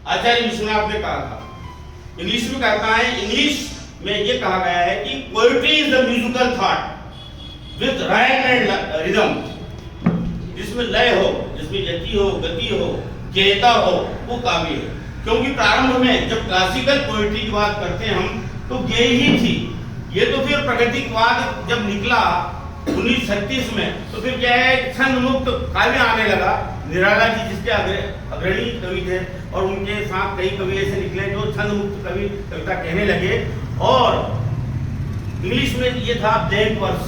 आचार्य विश्वनाथ ने कहा था। इंग्लिश में कहता है, इंग्लिश में ये कहा गया है कि poetry is the musical thought with rhyme and rhythm, जिसमें लय हो, जिसमें यति हो, गति हो, गेयता हो, वो काव्य है। क्योंकि प्रारंभ में जब क्लासिकल पोएट्री की बात करते हैं हम, तो गेय ही थी। ये तो फिर प्रगतिवाद जब निकला 1936 में, तो फिर क्या है, छंद मुक्त काव्य आने लगा। निराला जी जिसके अग्रणी कवि थे, और उनके साथ कई कवि ऐसे निकले जो छंद मुक्त कविता कहने लगे। और इंग्लिश में ये था ब्लैंक वर्स,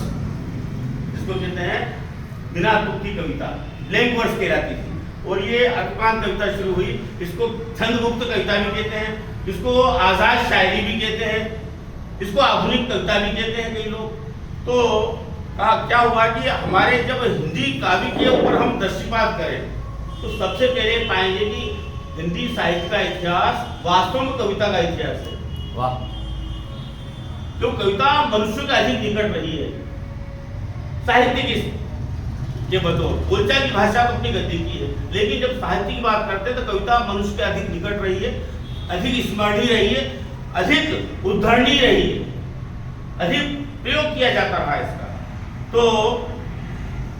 जिसको कहते हैं बिना तुक की कविता, ब्लैंक वर्स कहलाती थी। और ये अल्पकांत कविता शुरू हुई, इसको छंद मुक्त कविता भी कहते हैं, इसको आजाद शायरी भी कहते हैं, इसको आधुनिक कविता भी कहते हैं कई लोग। तो क्या हुआ कि हमारे जब हिंदी काव्य के ऊपर हम दृष्टिपात करें, तो सबसे पहले पाएंगे कि हिंदी साहित्य का इतिहास वास्तव में कविता का इतिहास है। वाह। तो कविता मनुष्य के अधिक निकट रही है साहित्य के बतौर। बोलचाल की भाषा को अपनी गति की है, लेकिन जब साहित्य की बात करते हैं तो कविता मनुष्य के अधिक निकट रही है, अधिक स्मरणीय रही है, अधिक उद्धरणीय रही है, अधिक प्रयोग किया जाता रहा इसका। तो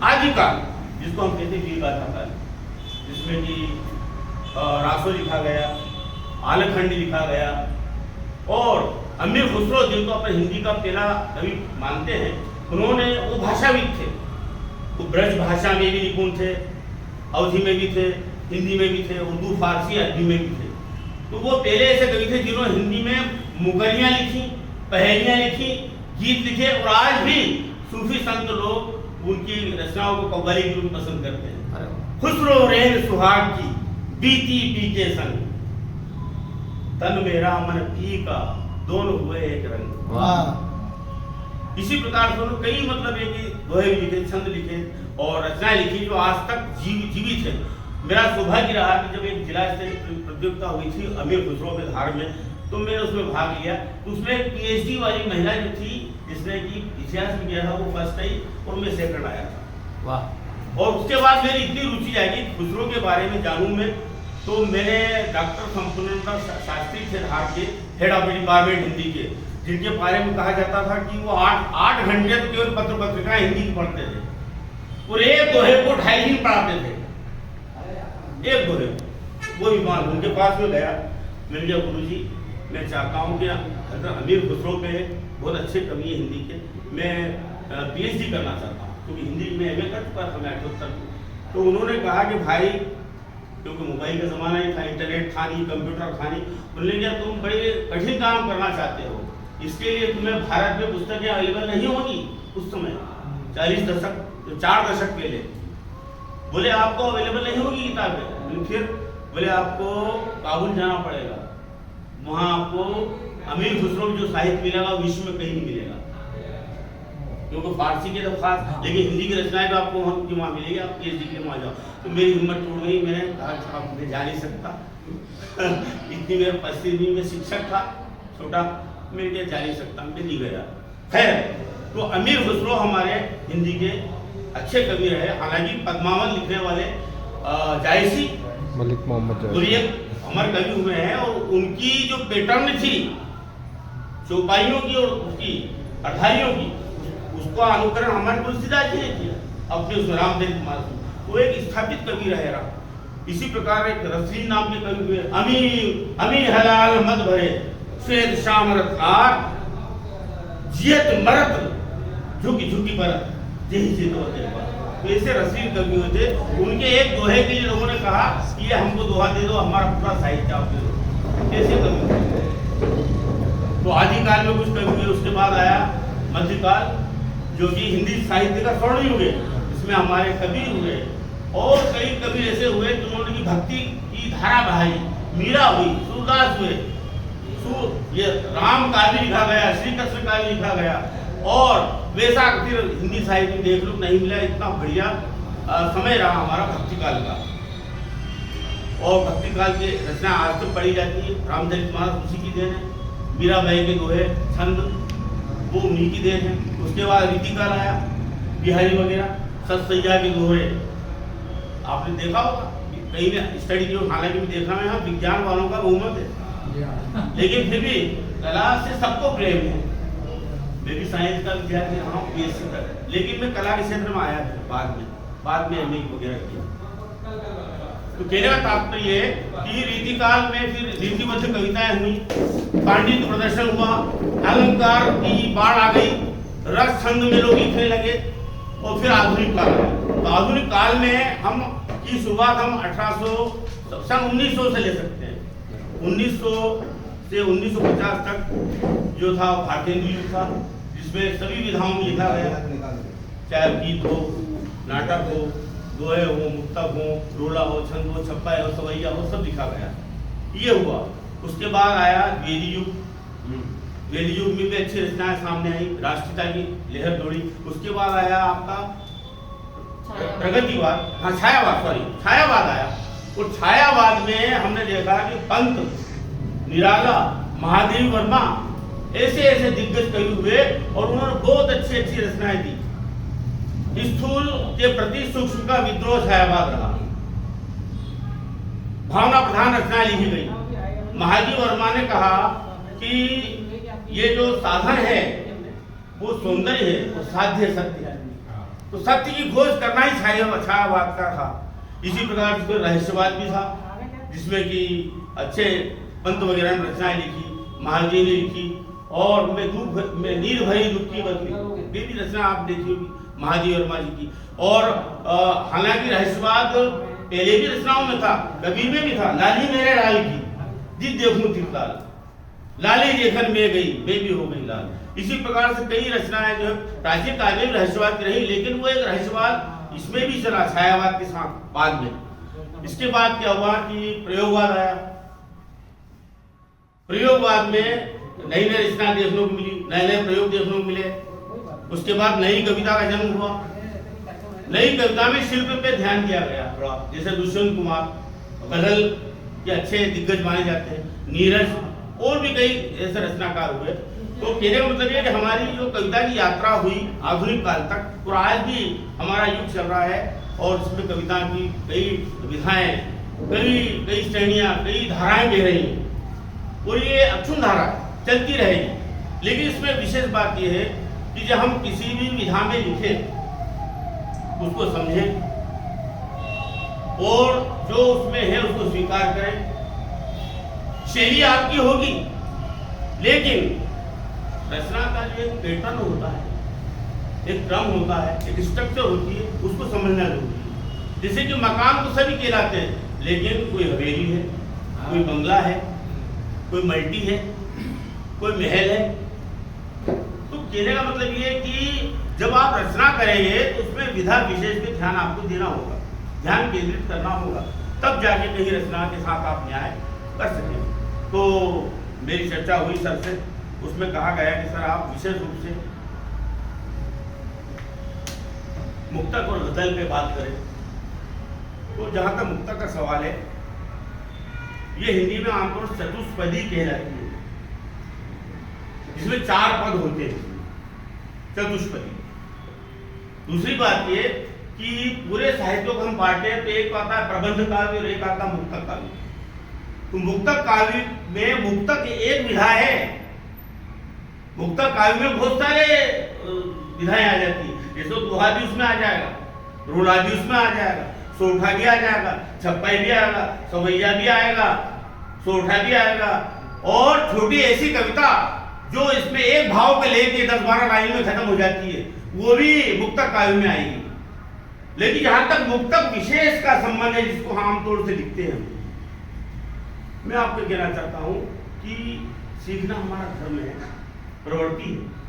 आदिकाल, जिसको हम कहते हैं वीरगाथा काल, जिसमें कि रासो लिखा गया, आलखंडी लिखा गया, और अमीर खुसरो, जिनको अपने हिंदी का पहला कवि मानते हैं, उन्होंने वो भाषाविद थे, वो ब्रज भाषा में भी निपुण थे, अवधी में भी थे, हिंदी में भी थे, उर्दू, फारसी, अरबी में भी थे। तो वो पहले ऐसे कवि थे जिन्होंने हिंदी में मुगलियाँ लिखी, पहेलियाँ लिखी, गीत लिखे, और आज भी सूफी संत लोग उनकी रचनाओं को कव्वाली के रूप में पसंद करते हैं। खुसरो रेन सुहाग की बीती पी के संग, तन मेरा मन पी का, दोनों हुए एक रंग। वाह। इसी प्रकार से उन्होंने कई मतलब है कि दोहे लिखे, छंद लिखे और रचनाएं लिखी जो आज तक जीवित है। मेरा सौभाग्य रहा कि जब एक जिला स्तरीय प्रतियोगिता हुई थी अमीर खुसरो के धार में, तो मैंने उसमें भाग लिया। तो उसमें एक पीएचडी वाली महिला जो थी, जिसने कि इतिहास में किया था, वो फर्स्ट आई और मैं सेकंड आया था। वाह। और उसके बाद मेरी इतनी रुचि जाएगी खुसरो के बारे में जानूं मैं, तो मैंने डॉक्टर संपूर्ण शास्त्री थे धार के, हेड ऑफ डिपार्टमेंट हिंदी के, जिनके बारे में कहा जाता था कि वो 8 घंटे तो केवल पत्र पत्रिकाएं हिंदी की पढ़ते थे, और एक दोहे को 2.5 दिन पढ़ाते थे, एक दोहे। वो विमान उनके पास में गया, मैंने कहा गुरुजी, मैं चाहता हूँ कि अमीर खुसरो पे बहुत अच्छे कवि है हिंदी के, मैं पीएचडी करना चाहता हूँ, क्योंकि हिंदी में एमए कर चुका था मैं 78 में। तो उन्होंने कहा कि भाई, क्योंकि मोबाइल का ज़माना ही था, इंटरनेट था नहीं, कंप्यूटर था नहीं, उन्होंने कहा तुम बड़े कठिन काम करना चाहते हो, इसके लिए तुम्हें भारत में पुस्तकें अवेलेबल नहीं होगी उस समय, 4 दशक पहले। बोले आपको अवेलेबल नहीं होगी किताबें, फिर बोले आपको काबुल जाना पड़ेगा, वहाँ आपको अमीर खुसरो जो साहित्य मिलेगा विश्व में कहीं नहीं मिलेगा, क्योंकि फारसी के तो खास, लेकिन हिंदी की रचनाएं तो आपको वहाँ मिलेगी, आप पीएचडी के लिए वहाँ जाओ। तो मेरी हिम्मत टूट गई, मैंने कहा आप मुझे जा नहीं सकता इतनी मेरे परिस्थिति में शिक्षक था छोटा, मैं क्या जा नहीं सकता, मैं नहीं गया। खैर, तो अमीर खुसरो हमारे हिंदी के अच्छे कवि रहे। हालांकि पद्मावत लिखने वाले जायसी मलिक मोहम्मद अमर कवि हुए हैं, और उनकी जो पैटर्न थी चौपाइयों की और उसकी अठाइयों की, उसका अनुकरण हमारे तुलसीदास जी ने किया अपने उस रामदेव कुमार से। वो एक स्थापित कवि रहा। इसी प्रकार एक रसलीन नाम के कवि हुए, अमी हलाल मत भरे श्वेत श्याम रत्नार, जियत मरत झुकी झुकी परत जही से तो ऐसे रसलीन कवि हुए थे। उनके एक दोहे के लिए लोगों ने कहा कि ये हमको दोहा दे दो, हमारा पूरा साहित्य आप दे दो, ऐसे कवि हुए। तो आदिकाल में कुछ कवि हुए, उसके बाद आया मध्यकाल, जो कि हिंदी साहित्य का स्वर्ण युग है। इसमें हमारे कवि हुए और कई कवि ऐसे हुए जिन्होंने की भक्ति की धारा बहाई। मीरा हुई, सूरदास हुए, ये राम काव्य लिखा गया, श्री कृष्ण काव्य लिखा गया, और वैसा फिर हिंदी साहित्य में देख लो नहीं मिला। इतना बढ़िया समय रहा हमारा भक्ति काल का, और भक्ति काल की रचना आज तक पढ़ी जाती है। रामचरित मानस उसी की देन है, मीराबाई के दोहे छंद वो उन्हीं की देन है। उसके बाद रीतिकाल आया, बिहारी वगैरह, सत सैया के दोहे आपने देखा होगा, कहीं ने स्टडी की, हालांकि मैं देखा मैं यहाँ विज्ञान वालों का बहुमत है, लेकिन फिर भी कला से सबको प्रेम है। मैं भी साइंस का विद्यार्थी रहा हूँ, बीएससी का, लेकिन मैं कला के क्षेत्र में आया था बाद में एमए वगैरह किया। तो कहने का तात्पर्य है कि रीतिकाल में फिर रीतिबद्ध कविताएं हुई, पांडित्य प्रदर्शन हुआ, अलंकार की बाढ़ आ गई, रस छंद में लोग लिखने लगे, और फिर आधुनिक काल आया। तो आधुनिक काल में हम की शुरुआत हम 1900 से ले सकते हैं। 1900 से 1950 तक जो था भारतेंदु युग था, जिसमें सभी विधाओं में लिखा गया, चाहे गीत हो, नाटक हो, दोहे हो, मुक्तक हो, रोला हो, छंद हो, छप्पा हो, सवैया हो, सब लिखा गया। ये हुआ। उसके बाद आया वेदी युग। वेदी युग में भी अच्छी रचनाएं सामने आई, राष्ट्रीयता की लहर दौड़ी। उसके बाद आया आपका प्रगतिवाद, हाँ छायावाद आया। और छायावाद में हमने देखा कि पंत, निराला, महादेव वर्मा ऐसे दिग्गज कवि हुए, और उन्होंने बहुत अच्छी रचनाएं दी। स्थूल के प्रति सूक्ष्म का विद्रोह छायावाद रहा। भावना प्रधान रचनाएं लिखी गई। महादेव वर्मा ने कहा कि ये जो साधन है वो सौंदर्य है, वो साध्य सत्य है, तो सत्य की खोज करना ही छायावाद का था। इसी प्रकार से रहस्यवाद भी था, जिसमें कि अच्छे पंत वगैरह ने रचनाएं लिखी, महादेव ने लिखी, और मैं नीर भरी दुख की बदली, ये भी रचना आप देखी होगी महादेव वर्मा जी की। और हालांकि रहस्यवाद पहले भी रचनाओं में था, कबीर में भी था, लाली मेरे लाल की, जिस देखूं तिरलाल, लाली देखन में गई, मैं भी हो गई लाल। इसी प्रकार से कई रचनाएं जो प्राचीन काल में रहस्यवाद की रही, लेकिन वो एक रहस्यवाद इसमें भी चला छायावाद के साथ बाद में। इसके बाद क्या हुआ कि प्रयोगवाद आया। प्रयोगवाद में नई रचना देखने को मिली, नए प्रयोग देखने को मिले। उसके बाद नई कविता का जन्म हुआ। नई कविता में शिल्प पे ध्यान दिया गया थोड़ा, जैसे दुष्यंत कुमार, गजल के अच्छे दिग्गज माने जाते हैं, नीरज, और भी कई ऐसे रचनाकार हुए। तो कहने का मतलब ये कि हमारी जो कविता की यात्रा हुई आधुनिक काल तक, और आज भी हमारा युग चल रहा है, और इसमें कविता की कई विधाएं, कई श्रेणियां, कई धाराएं बह रही हैं, और ये अक्षुण धारा चलती रहेगी। लेकिन इसमें विशेष बात यह है कि जब हम किसी भी विधा में लिखें, उसको समझें, और जो उसमें है उसको स्वीकार करें। शैली आपकी होगी, लेकिन रचना का जो एक पैटर्न होता है, एक क्रम होता है, एक स्ट्रक्चर होती है, उसको समझना जरूरी है। जैसे कि मकान तो सभी कहलाते हैं, लेकिन कोई हवेली है, कोई बंगला है, कोई मल्टी है, कोई महल है। तो कहने का मतलब ये है कि जब आप रचना करेंगे तो उसमें विधा विशेष पे ध्यान आपको देना होगा, ध्यान केंद्रित करना होगा, तब जाके कहीं रचना के साथ आप न्याय कर सकेंगे। तो मेरी चर्चा हुई सर से, उसमें कहा गया कि सर आप विशेष रूप से मुक्तक और गजल पे बात करें। तो जहां तक मुक्तक का सवाल है, ये हिंदी में आमतौर से चतुष्पदी कहलाती है, जिसमें 4 पद होते हैं, चतुष्पदी। दूसरी बात ये कि पूरे साहित्य को हम बांटे तो एक आता है प्रबंध काव्य और एक आता है मुक्तक काव्य। तो मुक्तक काव्य में मुक्तक एक विधा है, मुक्तक काव्य में बहुत सारे विधाएं आ जाती है। जैसे दोहा भी उसमें आ जाएगा, रोला भी उसमें आ जाएगा, सोठा भी आ जाएगा, छप्पाई भी आएगा, सवैया भी आएगा, सोठा भी आएगा, और छोटी ऐसी कविता जो इसमें एक भाव पे लेके 10-12 लाइन में खत्म हो जाती है, वो भी मुक्तक काव्य में आएगी। लेकिन जहां तक मुक्तक विशेष का संबंध है, जिसको हम आमतौर से लिखते हैं, मैं आपको कहना चाहता हूं कि सीखना हमारा धर्म है, प्रवृत्ति है।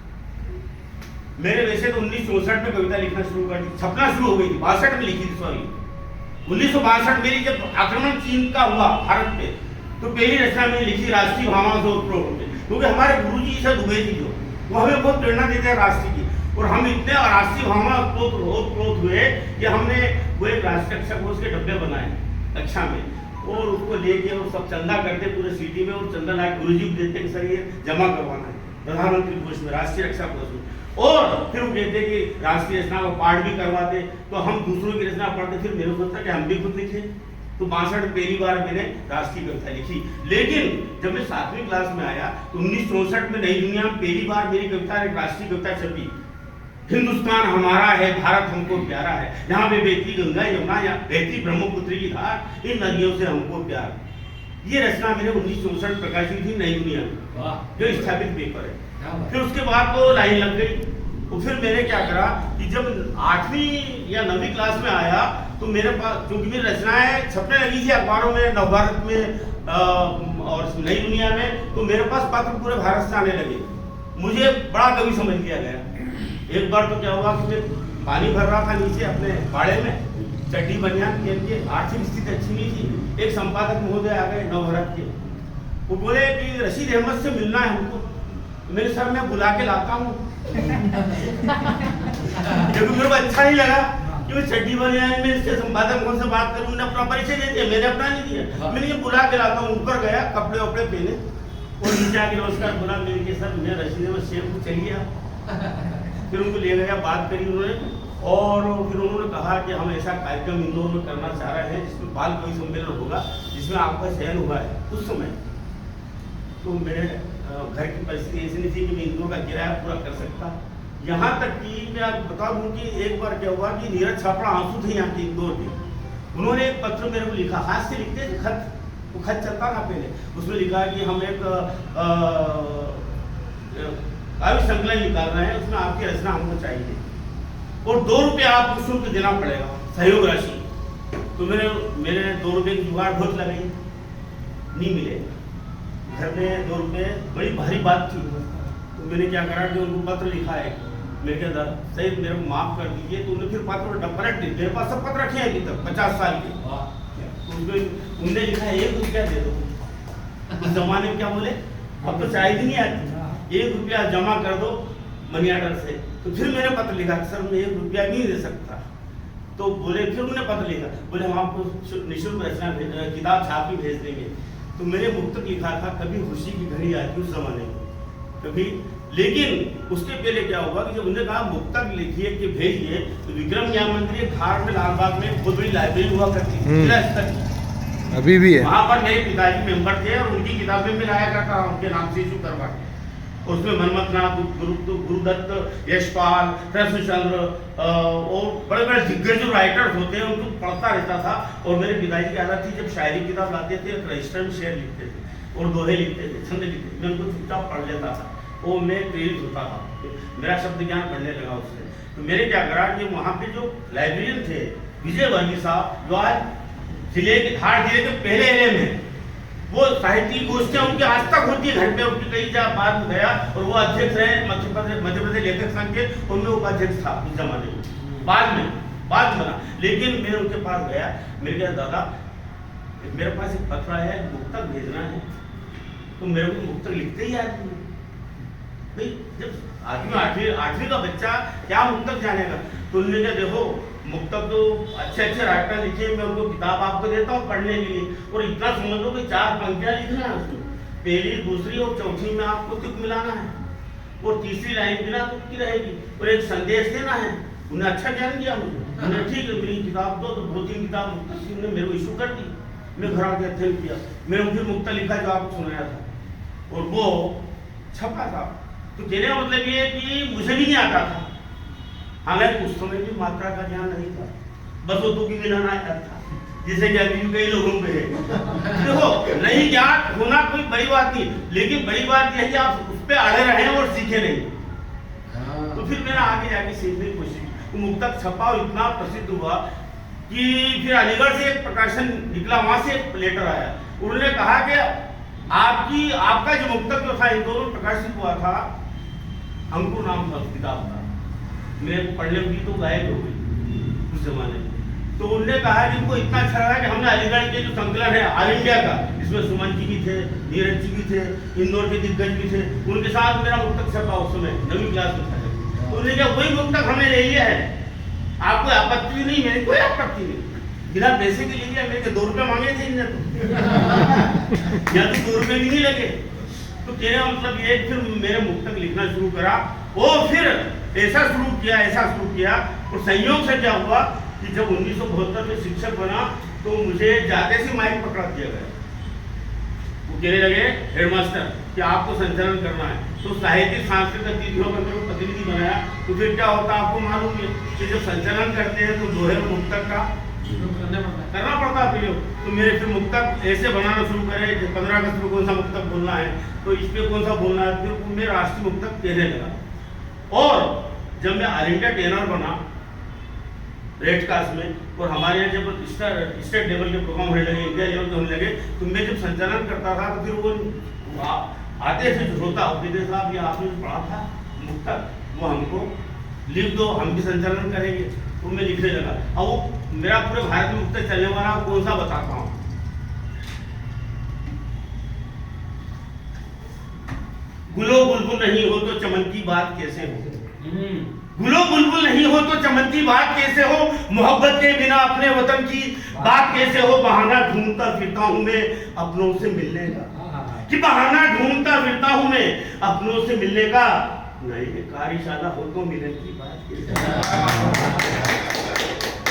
मैंने वैसे तो 1964 में कविता लिखना शुरू कर दी, छपना शुरू हो गई थी, 62 में लिखी थी, सॉरी 1962 मेरी जब आक्रमण चीन का हुआ भारत पे, तो पहली रचना मैंने लिखी राष्ट्रीय भावना से ओतप्रोत में, क्योंकि हमारे गुरुजी से दुबई थी, जो वो हमें बहुत प्रेरणा देते हैं राष्ट्रीय की, और हम इतने राष्ट्रीय भावना ओतप्रोत हुए कि हमने वो एक राष्ट्रीय रक्षा कोष के डब्बे बनाए कक्षा में, और उसको लेके और सब चंदा करते पूरे सिटी में, और चंदा ला गुरुजी को देते कि सर ये जमा करवाना है प्रधानमंत्री कोष में, राष्ट्रीय रक्षा कोष में। और फिर वो कहते कि राष्ट्रीय रचना को पाठ भी करवाते, तो हम दूसरों की रचना पढ़ते, फिर मेरे सोचता कि हम भी खुद लिखे। तो 62 पहली बार मैंने राष्ट्रीय कविता लिखी। लेकिन जब मैं 7वीं क्लास में आया तो 1964 में नई दुनिया में पहली बार मेरी कविता, एक राष्ट्रीय कविता छपी, हिंदुस्तान हमारा है, भारत हमको प्यारा है, यहाँ पे बहती गंगा यमुना, यहाँ बहती ब्रह्मपुत्र की धार, इन नदियों से हमको प्यार। ये रचना मैंने 1964 प्रकाशित थी नई दुनिया में, जो स्थापित पेपर है। फिर उसके बाद तो लाइन लग गई। तो फिर मैंने क्या करा कि जब 8वीं या 9वीं क्लास में आया तो मेरे पास, क्योंकि मेरी रचनाएं छपने लगी थी अखबारों में, नवभारत में और नई दुनिया में, तो मेरे पास पत्र पूरे भारत से आने लगे। मुझे बड़ा कवि समझ लिया गया। एक बार तो क्या हुआ कि मैं पानी भर रहा था नीचे अपने बाड़े में, चड्डी बनियान पहन के, आर्थिक स्थिति अच्छी नहीं थी। एक संपादक महोदय आ गए नवभारत के, वो बोले कि रशीद अहमद से मिलना है हमको। मेरे सर मैं बुला के लाता हूँ क्योंकि मेरे को अच्छा नहीं लगा कि मैं चड्डी बनियान में इससे संपादक महोदय से बात करूँ। उन्होंने अपना परिचय दे दिया, मैंने अपना नहीं दिया। मैंने ये बुला के लाता हूँ। ऊपर गया, कपड़े वपड़े पहने और नीचे आके नमस्कार बोला, मेरे के सर मैं रशीद अहमद शेख को चलिए आप। फिर उनको ले गया, बात करी उन्होंने, और फिर उन्होंने कहा कि हम ऐसा कार्यक्रम इंदौर में करना चाह रहे हैं जिसमें बाल कवि सम्मेलन होगा, जिसमें आपका चयन हुआ है। उस समय तो मेरे घर की परिस्थिति ऐसी नहीं थी कि मैं इंदौर का किराया पूरा कर सकता। यहाँ तक कि मैं आपको बता दूं कि एक बार क्या हुआ कि नीरज छापड़ा आंसू थे यहाँ के इंदौर के, उन्होंने एक पत्र मेरे को लिखा, हाथ से लिखते थे खत, वो खत चलता था पहले, उसमें लिखा कि हम एक काव्य संकलन निकाल रहे हैं, उसमें आपकी रचना हमको चाहिए और 2 रुपये आपको शुल्क देना पड़ेगा, सहयोग राशि। तो मेरे 2 रुपये की जुगाड़ बहुत लगाई, नहीं मिले। घर में 2 रुपये बड़ी भारी बात थी। तो मैंने क्या करा कि उनको पत्र लिखा है, मेरे के अंदर सही मेरे को माफ कर दीजिए। तो उन्होंने फिर पत्र पलट, मेरे पास सब पत्र रखे हैं अभी तक 50 साल के। तो उसमें उन्होंने लिखा है 1 रुपया दे दो। उस जमाने में क्या बोले, अब तो चाय भी नहीं आती, 1 रुपया जमा कर दो मनी ऑर्डर से। तो फिर मैंने पत्र लिखा कि सर मैं 1 रुपया नहीं दे सकता। तो बोले, फिर उन्होंने पत्र लिखा, बोले हम आपको निःशुल्क रचना किताब छाप के भेज देंगे। तो मैंने मुक्तक लिखा था, कभी खुशी की घड़ी आती उस जमाने में कभी। लेकिन उसके पहले क्या हुआ कि जब उन्होंने कहा मुक्तक लिखिए कि भेजिए, तो विक्रम ज्ञान मंदिर धार में लालबाग में बहुत बड़ी लाइब्रेरी हुआ करती थी, जिला स्तर की, अभी भी है। वहाँ पर मेरे पिताजी मेंबर थे और उनकी किताबें मैं लाया करता हूँ उनके नाम से इशू करवा के। उसमें मनमथनाथ, गुरुदत्त, यशपाल, कृष्णचंद्र और बड़े बड़े दिग्गज जो राइटर्स होते हैं उनको पढ़ता रहता था। और मेरे पिताजी की आदत थी, जब शायरी किताब लाते थे रजिस्टर में शेर लिखते थे और दोहे लिखते थे, छंद लिखते थे, मैं उनको चुपचाप पढ़ लेता था। वो मैं प्रेरित होता था, मेरा शब्द ज्ञान बढ़ने लगा उससे। तो मेरे क्या करा कि वहाँ पे जो लाइब्रेरियन थे विजय वर्गीय साहब, जो आज जिले के धार जिले के पहले एरिया में, वो साहित्यिक गोष्ठियाँ उनकी आज तक होती है घर पे। उनकी कई जगह बात में गया और वो अध्यक्ष रहे मध्य प्रदेश लेखक संघ के, उनमें उपाध्यक्ष था उस जमाने में, बाद बना। लेकिन मैं उनके पास गया, मेरे कहा दादा मेरे पास एक पत्र है, मुक्तक भेजना है। तो मेरे को मुक्तक लिखते ही आदमी भाई, जब आदमी 8वीं का बच्चा क्या मुक्तक जानेगा। तो उन्होंने कहा देखो मुक्तक तो अच्छे राइटर लिखे, मैं उनको किताब आपको देता हूँ पढ़ने के लिए, और इतना समझ लो कि 4 पंक्तियाँ लिखना है उसमें, पहली, दूसरी और चौथी में आपको तुक मिलाना है और तीसरी लाइन बिना तुक की रहेगी और एक संदेश देना है। उन्हें अच्छा ज्ञान दिया मुझे, उन्हें ठीक है मेरी किताब दो। तो 2-3 किताब मुक्तक की उन्होंने मेरे को इशू कर दी। मैं घर आके अध्ययन किया, मैंने मुझे मुक्तक लिखा जो आपको सुनाया था और वो छपा था। तो कहने का मतलब ये है कि मुझे भी नहीं आता था, हालांकि उस समय भी मात्रा का ज्ञान नहीं था, बस वो तुक ही मिलाना आता था, जैसे कि अभी कई लोगों पे है। देखो नहीं ज्ञान होना कोई बड़ी बात नहीं, लेकिन बड़ी बात यह है कि आप उस पर अड़े रहे और सीखे नहीं। तो फिर मैंने आगे जाके सीखने की कोशिश की, मुक्तक छपा और इतना प्रसिद्ध हुआ कि फिर अलीगढ़ से एक प्रकाशन निकला, वहां से एक लेटर आया, उन्होंने कहा कि आपका जो मुक्तक जो था इंदौर में प्रकाशित हुआ था, अंकुर नाम था उस किताब का, मैं पढ़ने की तो गायब हो गई उस जमाने में। तो उन्होंने कहा कि उनको इतना अच्छा लगा कि हमने अलीगढ़ के जो संकलन है ऑल इंडिया का, इसमें सुमन जी भी थे, नीरज जी भी थे, इंदौर के दिग्गज भी थे, उनके साथ मेरा मुक्तक छपा उस समय 9वीं क्लास में था। तो उन्होंने कहा वही मुक्तक हमने ले लिया है, आपको आपत्ति नहीं, मेरी कोई आपत्ति नहीं, बिना पैसे के ले लिया। मेरे 2 रुपये मांगे थे इन्हें तो या तो 2 रुपये भी नहीं लगे। तो कहने का मतलब ये, फिर मेरे मुक्तक लिखना शुरू करा, वो फिर ऐसा शुरू किया और संयोग से क्या हुआ कि जब 1972 में शिक्षक बना तो मुझे जाते से माइक पकड़ा दिया गया। वो कहने लगे हेडमास्टर कि आपको संचालन करना है, तो साहित्यिक सांस्कृतिक गतिविधियों का मेरे को प्रतिनिधि बनाया। तो फिर क्या होता है आपको मालूम है कि जब संचालन करते हैं तो दोहे और मुक्तक का करना पड़ता है प्रयोग। तो मेरे फिर मुक्तक ऐसे बनाना शुरू करे, 15 अगस्त में कौन सा मुक्तक बोलना है, तो इस पे कौन सा बोलना है, फिर मैं राष्ट्रीय मुक्तक कहने लगा। और जब मैं ऑल इंडिया टेनर बना रेड कास्ट में, और हमारे यहाँ जब स्टेट लेवल के प्रोग्राम होने लगे, इंडिया लेवल के होने लगे, तो मैं जब संचालन करता था तो फिर वो आते थे श्रोता कहते साहब ये आपने पढ़ा था मुक्तक, वो हमको लिख दो, हम भी संचालन करेंगे। तो मैं लिखने लगा। अब वो मेरा पूरे भारत में मुक्तक चलने वाला कौन सा बताता हूँ। गुलो बुलबुल नहीं हो तो चमन की बात कैसे हो, गुलो बुलबुल नहीं हो तो चमन की बात कैसे हो, मोहब्बत के बिना अपने वतन की बात कैसे हो, बहाना ढूंढता फिरता हूँ मैं अपनों से मिलने का, कि बहाना ढूंढता फिरता हूँ मैं अपनों से मिलने का, नहीं ये कार्यशाला हो तो मिलन की बात कैसे,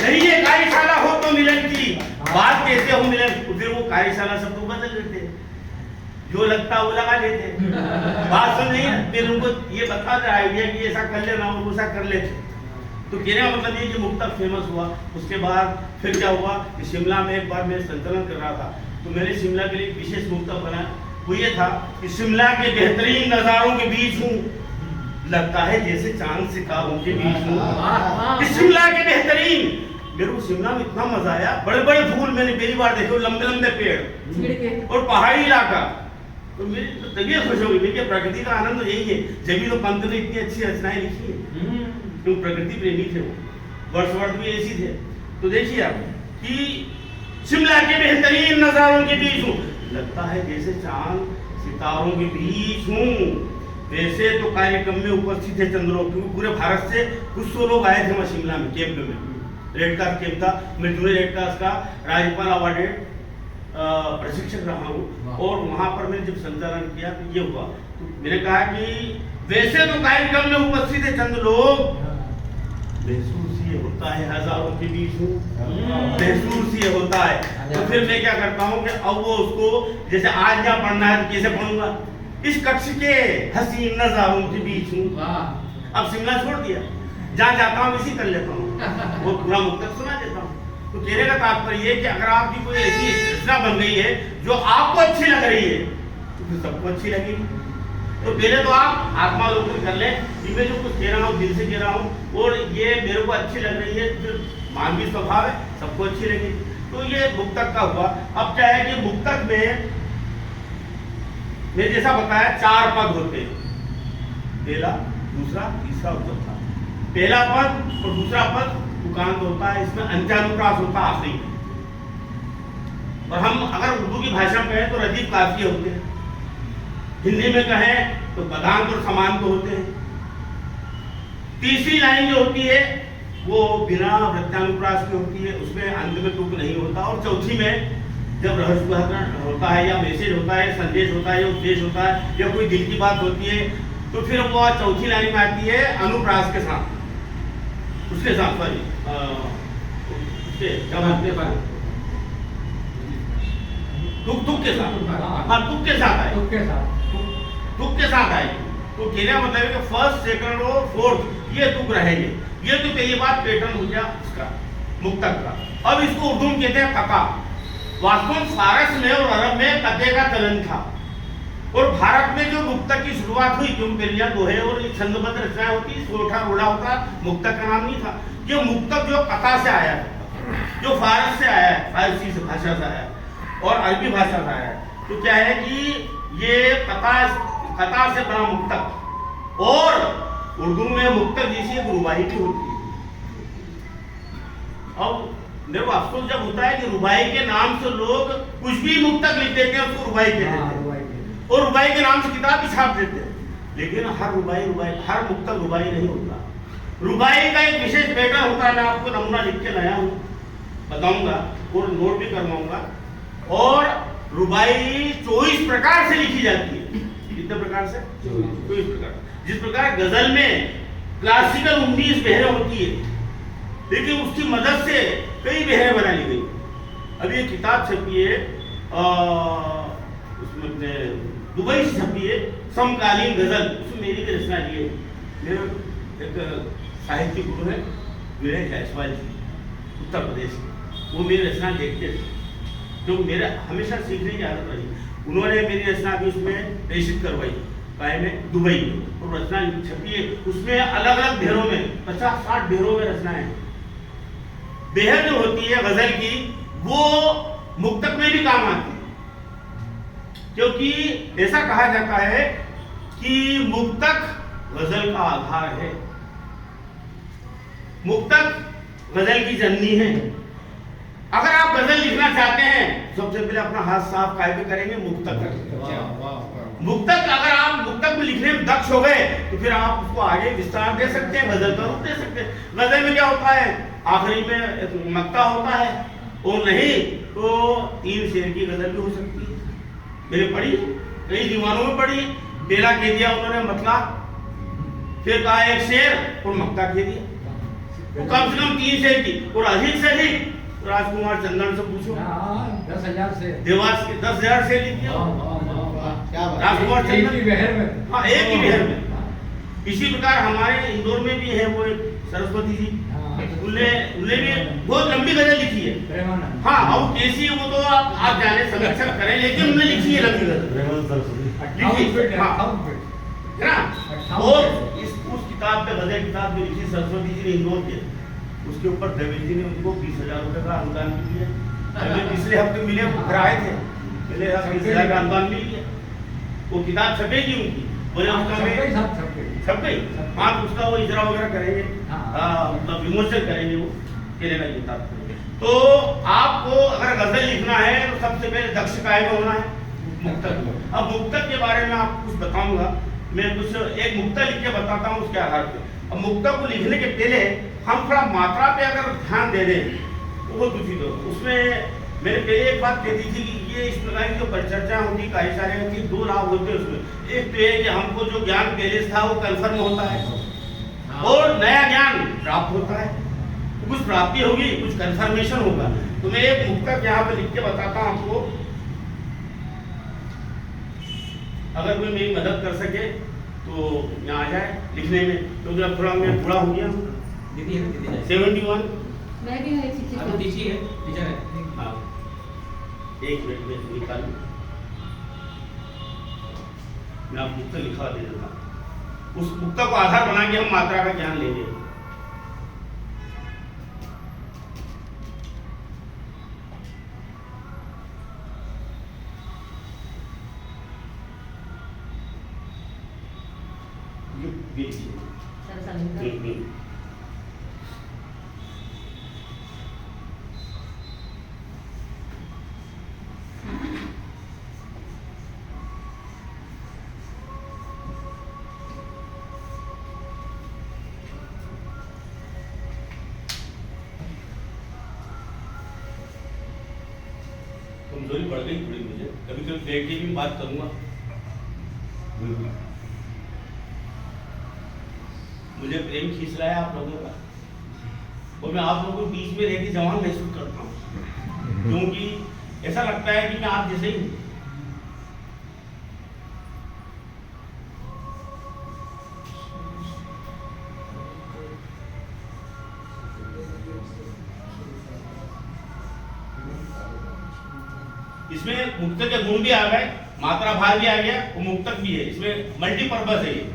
नहीं ये कार्यशाला हो तो मिलन की बात कैसे हो मिलन। फिर वो कार्यशाला सब तो बदल देते हैं, जो लगता है वो लगा लेते बात सुन नहीं, फिर उनको ये बता दे आइडिया कि ऐसा कर लेना और वैसा कर लेते। तो कहने का मतलब ये कि मुक्तक फेमस हुआ। उसके बाद फिर क्या हुआ कि शिमला में एक बार मैं संचालन कर रहा था, तो मैंने शिमला के लिए विशेष मुक्तक बनाया। वो ये था कि शिमला के बेहतरीन नजारों के बीच हूँ, लगता है जैसे चांद सितारों के बीच हूँ। शिमला के बेहतरीन, मेरे को शिमला में इतना मजा आया, बड़े बड़े फूल मैंने पहली बार देखे, लंबे लंबे पेड़ और पहाड़ी इलाका, तो मेरी तबीयत खुश हो गई। देखिए प्रकृति का आनंद यही है, जब भी तो पंत ने इतनी अच्छी रचनाएं लिखी है, क्यों प्रकृति प्रेमी थे वो, वर्ड्सवर्थ भी ऐसी थे। तो देखिए आप कि शिमला के बेहतरीन नजारों के बीच हूँ, लगता है जैसे चांद सितारों के बीच हूँ। वैसे तो कार्यक्रम में उपस्थित थे चंद्रों, क्योंकि पूरे भारत से कुछ 100 लोग आए थे वहाँ शिमला में कैंप में, रेड कास्ट कैंप था। मैं जूनियर रेड कास्ट का राज्यपाल अवार्डेड प्रशिक्षक रहा हूँ, और वहां पर मैंने जब संचालन किया तो ये हुआ। तो मैंने कहा कि वैसे तो कार्यक्रम में उपस्थित है चंद लोग, महसूस ये होता है हजारों के बीच हूँ, महसूस ये होता है। तो फिर मैं क्या करता हूँ कि अब वो उसको जैसे आज क्या पढ़ना है तो कैसे पढ़ूंगा, इस कक्ष के हसीन नजारों के बीच हूँ। अब शिमला छोड़ दिया, जहाँ जाता हूँ इसी कर लेता हूँ, वो पूरा मुक्तक सुना देता हूँ। तो कहने का तात्पर्य ये कि अगर आपकी कोई ऐसी रचना बन गई है जो आपको अच्छी लग रही है तो फिर सबको अच्छी लगेगी। तो पहले तो आप आत्मा लोकन कर लें कि मैं जो कुछ कह रहा हूँ दिल से कह रहा हूँ और ये मेरे को अच्छी लग रही है, फिर मानवीय स्वभाव है, सबको अच्छी लगेगी। तो ये मुक्तक का हुआ। अब क्या है कि मुक्तक में मैंने जैसा बताया 4 पद होते हैं, पहला, दूसरा, तीसरा और चौथा। पहला पद और दूसरा पद तुकांत होता है, इसमें अंत्यानुप्रास होता है आखिरी में। और हम अगर उर्दू की भाषा में कहें तो रदीफ काफिये होते हैं, हिंदी में कहें तो पदांत और समांत होते हैं। तीसरी लाइन जो होती है वो बिना प्रत्यानुप्रास की होती है, उसमें अंत में तुक नहीं होता। और चौथी में जब रहस्यवाद होता है या मैसेज होता है, संदेश होता है या उपदेश होता है या कोई दिल की बात होती है, तो फिर वो चौथी लाइन में आती है अनुप्रास के साथ, उसके साथ सॉरी क्या बोलते हैं तुक के साथ, हाँ तुक के साथ आए, तुक के साथ आए। तो कहने का मतलब है कि फर्स्ट, सेकंड और फोर्थ ये तुक रहेंगे। ये तो पहली बात पैटर्न हो गया इसका मुक्तक का। अब इसको उर्दू में कहते हैं कका। वास्तव में फारस में और अरब में कते का चलन था, और भारत में जो मुक्तक की शुरुआत हुई, क्योंकि पहलियां दोहे और छंदबद्ध रचनाएं होती, सोठा रोड़ा होता, मुक्तक का नाम नहीं था। ये मुक्तक जो कथा से आया है, जो फारस से आया है, फारसी से भाषा से आया है और अरबी भाषा से आया है। तो क्या है कि ये कथा से बना मुक्तक, और उर्दू में मुक्तक जैसी एक रुबाई भी होती है। अब मेरे को अफसोस जब होता है कि रुबाई के नाम से लोग कुछ भी मुक्तक लिख देते हैं, उसको रुबाई कहते हैं, और रुबाई के नाम से किताब भी छाप देते हैं। लेकिन हर हर मुक्तक रुबाई नहीं होता। रुबाई का एक विशेष पैटर्न होता है, मैं आपको नमूना लिख के लाया हूँ, बताऊंगा और नोट भी करवाऊंगा। और रुबाई 24 प्रकार से लिखी जाती है। कितने प्रकार से? 24 प्रकार। जिस प्रकार गजल में क्लासिकल 19 बहरें होती है, लेकिन उसकी मदद से कई बहरें बना ली गई। अभी ये किताब छपी है उसमें अपने दुबई से छपी है, समकालीन गजल, उसमें मेरी भी रचना ली है। मेरे एक साहित्य गुरु है विनय जायसवाल जी, उत्तर प्रदेश के, वो मेरी रचना देखते थे, जो मेरा हमेशा सीखने की आदत रही। उन्होंने मेरी रचना भी उसमें प्रेषित करवाई, काय में दुबई में, और रचना छपी है उसमें अलग अलग ढेरों में, 50-60 ढेरों में रचनाएं। बेहद जो होती है गजल की, वो मुक्तक में भी काम आती है, क्योंकि ऐसा कहा जाता है कि मुक्तक गजल का आधार है, मुक्तक गजल की जननी है। अगर आप गजल लिखना चाहते हैं, सबसे पहले अपना हाथ साफ काय पे करेंगे, मुक्तक करेंगे। मुक्तक अगर आप मुक्तक में लिखने में दक्ष हो गए, तो फिर आप उसको आगे विस्तार दे सकते हैं, गजल का रूप दे सकते हैं। गजल में क्या होता है, आखिरी में एक मक्ता होता है, और नहीं तो 3 शेर की गजल भी हो सकती है। मैंने पढ़ी, कई दीवानों में पढ़ी, बेला कह दिया उन्होंने मतला, फिर कहा एक शेर और मक्ता कह दिया, तो कम से कम 3 शेर की, और अधिक से अधिक राजकुमार चंदन से पूछो, 10,000 से, देवास के 10,000 से लिख दिया राजकुमार चंदन, हाँ एक ही बिहार में। इसी प्रकार हमारे इंदौर में भी है वो एक सरस्वती जी, उन्होंने भी बहुत लंबी गजल लिखी है। हाँ, और कैसी है वो तो आप जाने संरक्षण करें, लेकिन उन्होंने लिखी है लंबी गजल, लिखी हाँ है ना। और उस किताब पे गजल किताब जो लिखी सरस्वती जी ने इंदौर के, उसके ऊपर दवेल जी ने उनको 20,000 रुपए का अनुदान भी दिया। अभी पिछले हफ्ते मिले, घर आए थे, मिले 20,000 का अनुदान मिल गया। वो किताब छपेगी उनकी, बोले उसका में छप गई, हाँ तो उसका वो इजरा वगैरह करेंगे, मतलब विमोचन करेंगे, वो कहने का किताब। तो आपको अगर गजल लिखना है तो सबसे पहले दक्ष काय में होना है, मुक्तक। अब मुक्तक के बारे में आपको कुछ बताऊंगा, मैं कुछ एक मुक्तक लिख के बताता हूँ उसके आधार पे। अब मुक्तक को लिखने के पहले हम थोड़ा मात्रा पे अगर ध्यान दे दें तो वो दूसरी दो। उसमें मैंने पहले एक बात कह दी थी कि ये इस प्रकार की जो परिचर्चा होती कई सारे होती, 2 लाभ होते हैं उसमें। एक तो ये कि हमको जो ज्ञान पहले था वो कन्फर्म होता है, और नया ज्ञान प्राप्त होता है, कुछ प्राप्ति होगी, कुछ कन्फर्मेशन होगा। तो मैं एक मुक्तक यहाँ पे लिख के बताता हूँ आपको, अगर कोई मेरी मदद कर सके तो यहाँ आ जाए लिखने में, क्योंकि अब थोड़ा मैं बूढ़ा हो गया हूँ। 71 मैं भी हूँ टीचर है। हाँ, एक मिनट में निकाल, मैं आप पुस्तक लिखा दे देता हूँ। उस पुस्तक को आधार बना के हम मात्रा का ज्ञान लेंगे। कमजोरी बढ़ गई थोड़ी मुझे, कभी कभी बैठ के भी बात करूंगा। मुझे प्रेम खींच रहा है आप लोगों का, और मैं आप लोगों के बीच में रहकर जवान महसूस करता हूँ, क्योंकि ऐसा लगता है कि मैं आप जैसे ही हूँ। इसमें मुक्तक के गुण भी आ गए, मात्रा भार भी आ गया, वो मुक्तक भी है, इसमें मल्टीपर्पज है ये।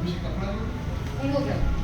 विषय कपड़ा इनको क्या